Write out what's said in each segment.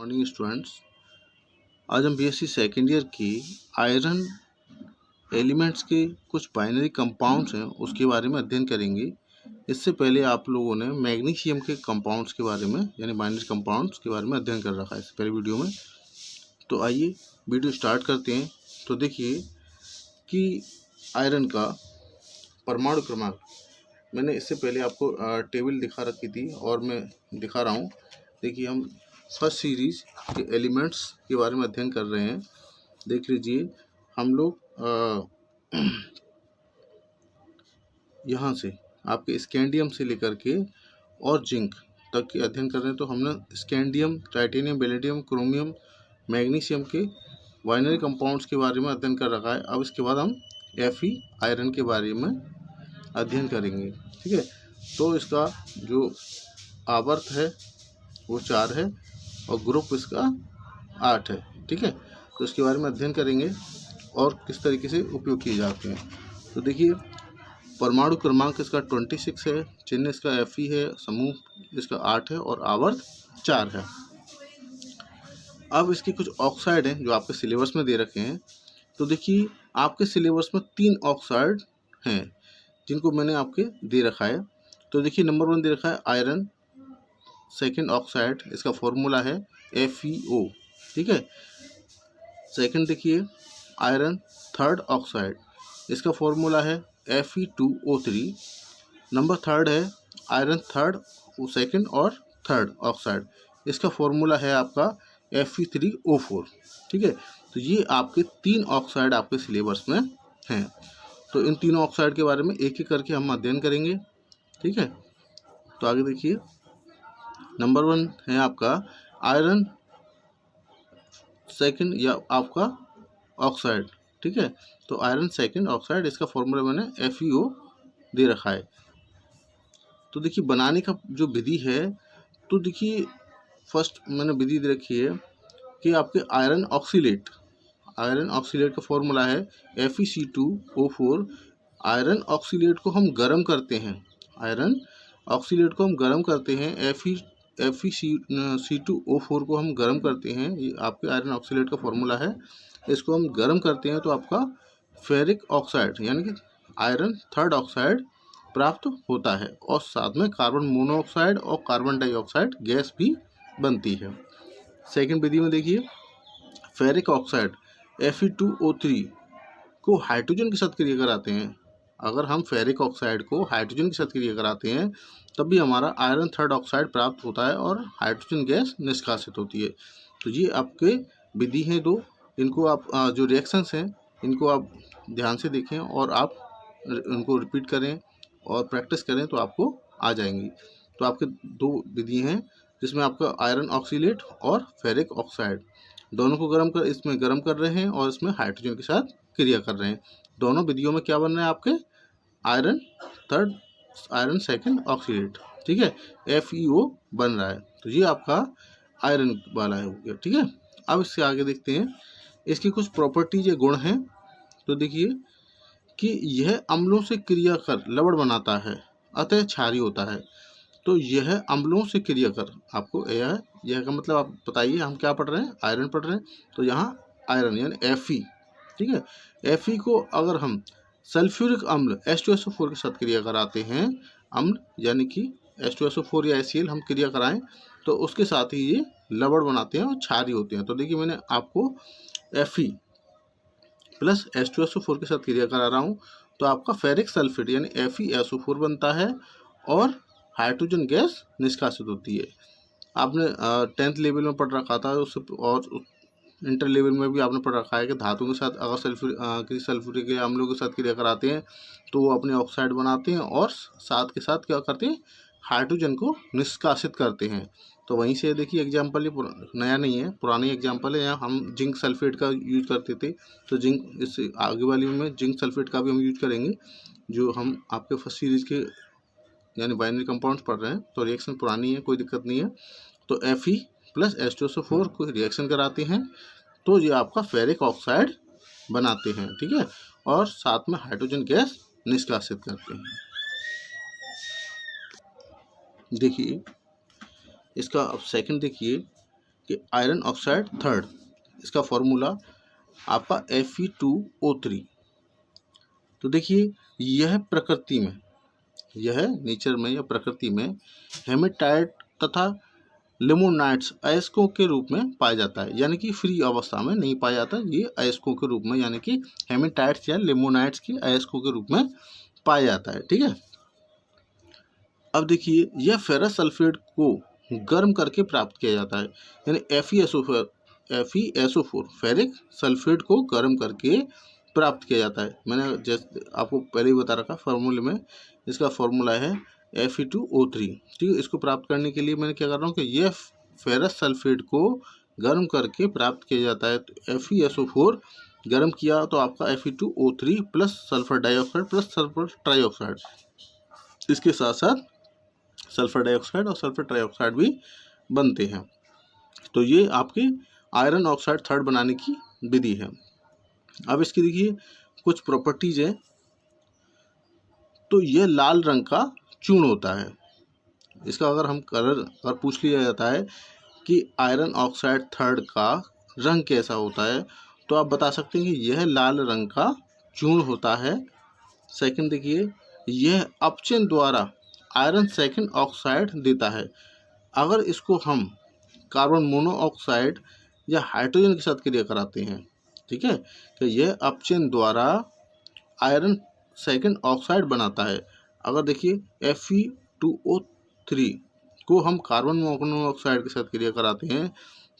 Morning students. आज हम BSc second year की आयरन एलिमेंट्स के कुछ बाइनरी कंपाउंड्स हैं उसके बारे में अध्ययन करेंगे। इससे पहले आप लोगों ने मैग्नीशियम के कंपाउंड्स के बारे में यानी बाइनरी कंपाउंड्स के बारे में अध्ययन कर रखा है इससे पहले वीडियो में। तो आइए वीडियो स्टार्ट करते हैं। तो देखिए कि आयरन का परमाणु क्रमांक मैंने इससे पहले आपको टेबल दिखा रखी थी और मैं दिखा रहा हूँ। देखिए हम फर्स्ट सीरीज के एलिमेंट्स के बारे में अध्ययन कर रहे हैं। देख लीजिए हम लोग यहाँ से आपके स्कैंडियम से लेकर के और जिंक तक के अध्ययन कर रहे हैं। तो हमने scandium, titanium, beryllium, chromium, magnesium के बाइनरी कंपाउंड्स के बारे में अध्ययन कर रखा है। अब इसके बाद हम Fe आयरन के बारे में अध्ययन करेंगे। ठीक है, तो इसका जो आवर्त है वो 4 है और ग्रुप इसका 8 है। ठीक है, तो इसके बारे में अध्ययन करेंगे और किस तरीके से उपयोग किए जाते हैं। तो देखिए परमाणु क्रमांक इसका 26 है, चिन्ह इसका Fe है, समूह इसका 8 है और आवर्त 4 है। अब इसके कुछ ऑक्साइड हैं जो आपके सिलेबस में दे रखे हैं। तो देखिए आपके सिलेबस में 3 ऑक्साइड हैं जिनको मैंने आपके दे रखा है। तो देखिए नंबर 1 दे रखा है आयरन सेकेंड ऑक्साइड, इसका फॉर्मूला है FeO। ठीक है, सेकंड देखिए आयरन थर्ड ऑक्साइड, इसका फॉर्मूला है Fe2O3। नंबर 3 है आयरन थर्ड सेकंड और थर्ड ऑक्साइड, इसका फॉर्मूला है आपका Fe3O4। ठीक है, तो ये आपके 3 ऑक्साइड आपके सिलेबस में हैं। तो इन तीनों ऑक्साइड के बारे में एक एक करके हम अध्ययन करेंगे। ठीक है, तो आगे देखिए नंबर 1 है आपका आयरन सेकंड या आपका ऑक्साइड। ठीक है, तो आयरन सेकंड ऑक्साइड इसका फॉर्मूला मैंने FeO दे रखा है। तो देखिए बनाने का जो विधि है, तो देखिए फर्स्ट मैंने विधि दे रखी है कि आपके आयरन ऑक्सीलेट का फॉर्मूला है FeC2O4। आयरन ऑक्सीलेट को हम गर्म करते हैं, आयरन ऑक्सीलेट को हम गर्म करते हैं, FeC2O4 को हम गर्म करते हैं। ये आपके आयरन ऑक्सीलेट का फॉर्मूला है। इसको हम गर्म करते हैं तो आपका फेरिक ऑक्साइड यानी कि आयरन थर्ड ऑक्साइड प्राप्त होता है और साथ में कार्बन मोनोऑक्साइड और कार्बन डाइऑक्साइड गैस भी बनती है। सेकेंड विधि में देखिए फेरिक ऑक्साइड Fe2O3 को हाइड्रोजन के साथ क्रिया कराते हैं। अगर हम फेरिक ऑक्साइड को हाइड्रोजन के साथ क्रिया कराते हैं तब भी हमारा आयरन थर्ड ऑक्साइड प्राप्त होता है और हाइड्रोजन गैस निष्कासित होती है। तो ये आपके विधि हैं 2, इनको आप जो रिएक्शंस हैं इनको आप ध्यान से देखें और आप उनको रिपीट करें और प्रैक्टिस करें तो आपको आ जाएंगी। तो आपके 2 विधि हैं जिसमें आपका आयरन ऑक्सीलेट और फेरिक ऑक्साइड दोनों को इसमें गर्म कर रहे हैं और इसमें हाइड्रोजन के साथ क्रिया कर रहे हैं। दोनों विधियों में क्या बन रहा है आपके आयरन सेकंड ऑक्सीलेट। ठीक है, FeO बन रहा है। तो ये आपका आयरन वाला है हो गया। ठीक है, अब इससे आगे देखते हैं इसकी कुछ प्रॉपर्टीज या गुण हैं। तो देखिए कि यह अम्लों से क्रिया कर लवण बनाता है अतः क्षारीय होता है। तो यह अम्लों से क्रिया कर, आपको यह का मतलब आप बताइए हम क्या पढ़ रहे हैं, आयरन पढ़ रहे हैं। तो यहाँ आयरन यानी Fe। ठीक है, Fe को अगर हम सल्फ्यूरिक अम्ल H2SO4 के साथ क्रिया कराते हैं, अम्ल यानी कि H2SO4 या HCl हम क्रिया कराएं तो उसके साथ ही ये लवण बनाते हैं और क्षारीय होते हैं। तो देखिए मैंने आपको Fe प्लस H2SO4 के साथ क्रिया करा रहा हूँ तो आपका फेरिक सल्फेट यानी FeSO4 बनता है और हाइड्रोजन गैस निष्कासित होती है। आपने 10th लेवल में पढ़ रखा था उससे और इंटर लेवल में भी आपने पढ़ रखा है कि धातु के साथ अगर किसी सल्फ्यूरिक अम्लों के साथ क्रिया कराते हैं तो वो अपने ऑक्साइड बनाते हैं और साथ के साथ क्या करते हैं, हाइड्रोजन को निष्कासित करते हैं। तो वहीं से देखिए एग्जाम्पल ये नया नहीं है, पुरानी एग्जाम्पल है। यहाँ हम जिंक सल्फेट का यूज करते थे तो जिंक इससे आगे वाली में जिंक सल्फेट का भी हम यूज करेंगे जो हम आपके फर्स्ट सीरीज के यानी बाइनरी कंपाउंड्स पढ़ रहे हैं। तो रिएक्शन पुरानी है, कोई दिक्कत नहीं है। तो Fe प्लस H2SO4 को रिएक्शन कराते हैं तो ये आपका फेरिक ऑक्साइड बनाते हैं। ठीक है, और साथ में हाइड्रोजन गैस निष्कासित करते हैं। देखिए इसका अब सेकंड देखिए कि आयरन ऑक्साइड थर्ड, इसका फॉर्मूला आपका Fe2O3। तो देखिए यह प्रकृति में, यह नेचर में या प्रकृति में हेमेटाइट तथा लिमोनाइट्स अयस्कों के रूप में पाया जाता है, यानी कि फ्री अवस्था में नहीं पाया जाता, ये अयस्कों के रूप में यानी कि हेमेटाइट्स या लिमोनाइट्स के अयस्कों के रूप में पाया जाता है। ठीक है, अब देखिए यह फेरस सल्फेट को गर्म करके प्राप्त किया जाता है, यानी FeSO4 फेरिक सल्फेट को गर्म करके प्राप्त किया जाता है। मैंने जैसे आपको पहले ही बता रखा फार्मूले में, इसका फॉर्मूला है Fe2O3। ठीक है, इसको प्राप्त करने के लिए मैंने क्या कर रहा हूँ कि यह फेरस सल्फेट को गर्म करके प्राप्त किया जाता है। तो FeSO4 गर्म किया तो आपका Fe2O3 plus sulphur dioxide plus sulphur trioxide, इसके साथ साथ सल्फर डाइऑक्साइड और सल्फर ट्राइऑक्साइड भी बनते हैं। तो ये आपकी आयरन ऑक्साइड थर्ड बनाने की विधि है। अब इसकी देखिए कुछ प्रॉपर्टीज है। तो यह लाल रंग का चूर्ण होता है। इसका अगर हम कलर अगर पूछ लिया जाता है कि आयरन ऑक्साइड थर्ड का रंग कैसा होता है, तो आप बता सकते हैं कि यह लाल रंग का चूर्ण होता है। सेकंड देखिए, यह अपचयन द्वारा आयरन सेकंड ऑक्साइड देता है। अगर इसको हम कार्बन मोनोऑक्साइड या हाइड्रोजन के साथ क्रिया कराते हैं, ठीक है, तो यह अपचयन द्वारा आयरन सेकंड ऑक्साइड बनाता है। अगर देखिए Fe2O3 को हम कार्बन मोनोऑक्साइड के साथ क्रिया कराते हैं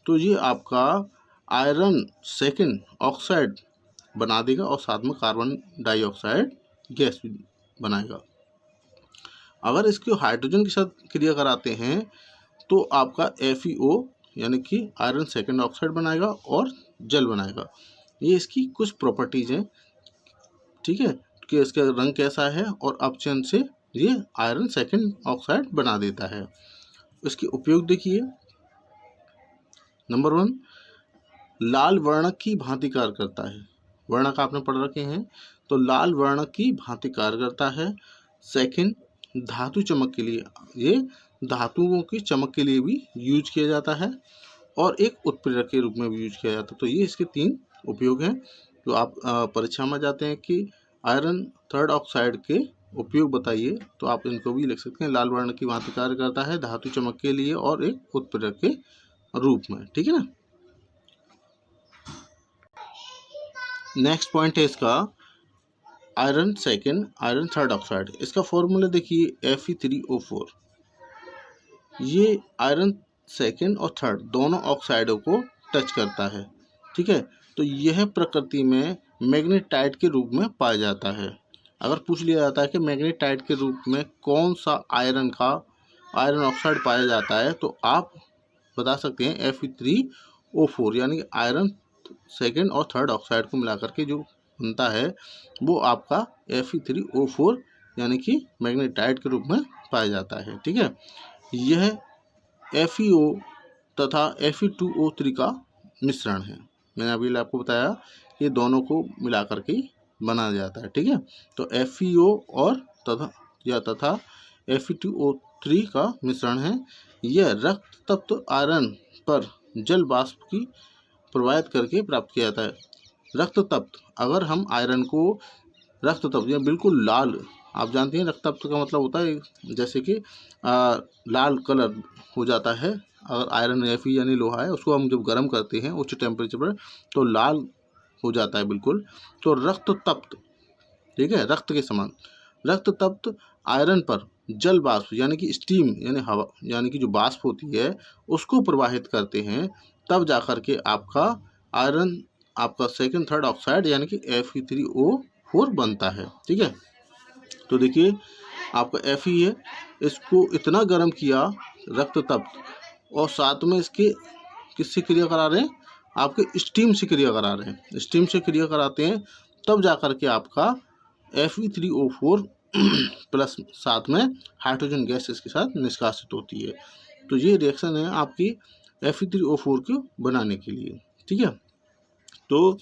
तो ये आपका आयरन सेकंड ऑक्साइड बना देगा और साथ में कार्बन डाइऑक्साइड गैस भी बनाएगा। अगर इसको हाइड्रोजन के साथ क्रिया कराते हैं तो आपका FeO यानी कि आयरन सेकंड ऑक्साइड बनाएगा और जल बनाएगा। ये इसकी कुछ प्रॉपर्टीज हैं। ठीक है, कि इसका रंग कैसा है और अपचयन से ये आयरन सेकंड ऑक्साइड बना देता है। इसके उपयोग देखिए, नंबर 1 लाल वर्णक की भांति कार्य करता है। वर्णक आपने पढ़ रखे हैं, तो लाल वर्णक की भांति कार्य करता है। सेकंड, धातु चमक के लिए, ये धातुओं की चमक के लिए भी यूज किया जाता है और एक उत्प्रेरक के रूप में भी यूज किया जाता है। तो ये इसके 3 उपयोग हैं। तो आप परीक्षा में जाते हैं कि आयरन थर्ड ऑक्साइड के उपयोग बताइए, तो आप इनको भी लिख सकते हैं। लाल वर्ण की भांति कार्य करता है, धातु चमक के लिए और एक उत्प्रेरक के रूप में। ठीक है ना। नेक्स्ट पॉइंट है इसका iron second iron third oxide. इसका फॉर्मूला देखिए Fe3O4। ये आयरन सेकंड और थर्ड दोनों ऑक्साइडों को टच करता है। ठीक है, तो यह प्रकृति में मैग्नेटाइट के रूप में पाया जाता है। अगर पूछ लिया जाता है कि मैग्नेटाइट के रूप में कौन सा आयरन ऑक्साइड पाया जाता है, तो आप बता सकते हैं Fe3O4, यानी कि आयरन सेकंड और थर्ड ऑक्साइड को मिलाकर के जो बनता है वो आपका Fe3O4 यानी कि मैग्नेटाइट के रूप में पाया जाता है। ठीक है, यह FeO तथा Fe2O3 का मिश्रण है। मैंने अभी आपको बताया ये दोनों को मिलाकर के बनाया जाता है। ठीक है, तो FeO और तथा Fe2O3 का मिश्रण है। यह रक्त तत्व आयरन पर जल वाष्प की प्रवाहित करके प्राप्त किया जाता है। रक्त तत्व, अगर हम आयरन को रक्त तत्व या बिल्कुल लाल, आप जानते हैं रक्त तत्व का मतलब होता है जैसे कि लाल कलर हो जाता है। अगर आयरन Fe यानी लोहा है, उसको हम जब गर्म करते हैं उच्च टेम्परेचर पर तो लाल हो जाता है बिल्कुल। तो रक्त तप्त, ठीक है, रक्त के समान रक्त तप्त आयरन पर जल वाष्प यानी कि स्टीम यानी हवा यानी कि जो वाष्प होती है उसको प्रवाहित करते हैं, तब जाकर के आपका आयरन आपका सेकंड थर्ड ऑक्साइड यानी कि Fe3O4 बनता है। ठीक है, तो देखिए आपका Fe है, इसको इतना गर्म किया रक्त तप्त और साथ में इसके किससे क्रिया करा रहे हैं, आपके स्टीम से क्रिया करा रहे हैं। स्टीम से क्रिया कराते हैं तब जाकर के आपका Fe3O4 प्लस साथ में हाइड्रोजन गैस इसके साथ निष्कासित होती है। तो ये रिएक्शन है आपकी Fe3O4 को बनाने के लिए। ठीक है, तो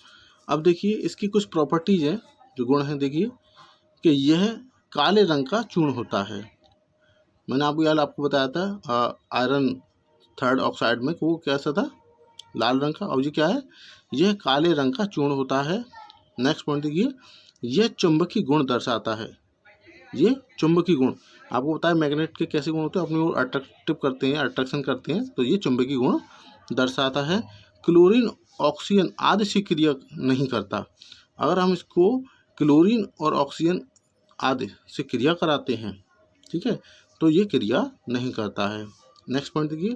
अब देखिए इसकी कुछ प्रॉपर्टीज हैं, जो गुण हैं। देखिए कि यह काले रंग का चूर्ण होता है। मैंने आपको बताया था आयरन थर्ड ऑक्साइड में वो कैसा था, लाल रंग का, और ये क्या है, यह काले रंग का चूर्ण होता है। नेक्स्ट पॉइंट देखिए, यह चुंबकीय गुण दर्शाता है। ये चुंबकीय गुण आपको बताया मैग्नेट के कैसे गुण होते हैं, अपनी ओर अट्रैक्टिव करते हैं, अट्रैक्शन करते हैं, तो ये चुंबकीय गुण दर्शाता है। क्लोरीन ऑक्सीजन आदि से क्रिया नहीं करता। अगर हम इसको क्लोरीन और ऑक्सीजन आदि से क्रिया कराते हैं, ठीक है, तो ये क्रिया नहीं करता है। नेक्स्ट पॉइंट देखिए,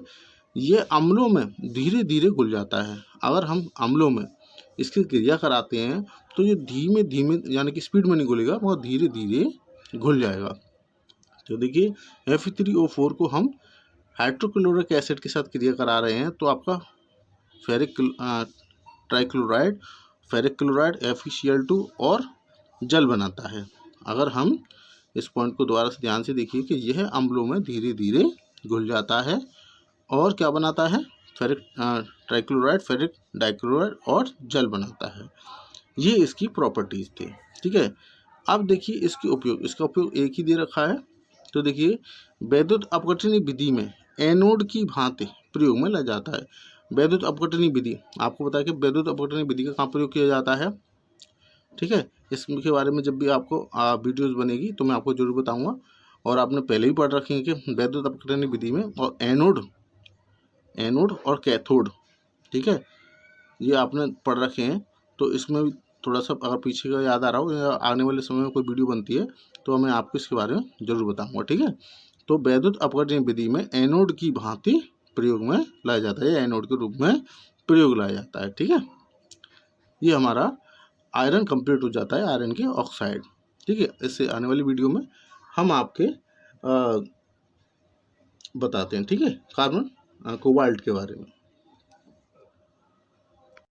ये अम्लों में धीरे धीरे घुल जाता है। अगर हम अम्लों में इसकी क्रिया कराते हैं तो ये धीमे धीमे, यानी कि स्पीड में नहीं घुलेगा, बहुत धीरे धीरे घुल जाएगा। तो देखिए Fe3O4 को हम हाइड्रोक्लोरिक एसिड के साथ क्रिया करा रहे हैं, तो आपका ferric trichloride, ferric chloride, FeCl2 और जल बनाता है। अगर हम इस पॉइंट को दोबारा से ध्यान से देखिए कि यह अम्लों में धीरे धीरे घुल जाता है और क्या बनाता है, फेरिक ट्राइक्लोराइड, फेरिक डाइक्लोराइड और जल बनाता है। ये इसकी प्रॉपर्टीज थी, ठीक है। अब देखिए इसका उपयोग एक ही दे रखा है। तो देखिए वैद्युत अपघटनी विधि में एनोड की भांति प्रयोग में लाया जाता है। वैद्युत अपघटनी विधि आपको बताया कि वैद्युत अपघटनी विधि का कहाँ प्रयोग किया जाता है, ठीक है। इसके बारे में जब भी आपको वीडियोस बनेगी तो मैं आपको जरूर बताऊंगा। और आपने पहले ही पढ़ रखे हैं कि वैद्युत अपघटनी विधि में और एनोड और कैथोड, ठीक है, ये आपने पढ़ रखे हैं। तो इसमें भी थोड़ा सा अगर पीछे का याद आ रहा हो या आने वाले समय में कोई वीडियो बनती है तो मैं आपको इसके बारे में जरूर बताऊंगा, ठीक है। तो वैद्युत अपघटनी विधि में एनोड की भांति प्रयोग में लाया जाता है, एनोड के रूप में प्रयोग लाया जाता है, ठीक है। ये हमारा आयरन कंप्लीट हो जाता है, आयरन के ऑक्साइड, ठीक है। इससे आने वाली वीडियो में हम आपके बताते हैं, ठीक है, कार्बन कोबाल्ट के बारे में।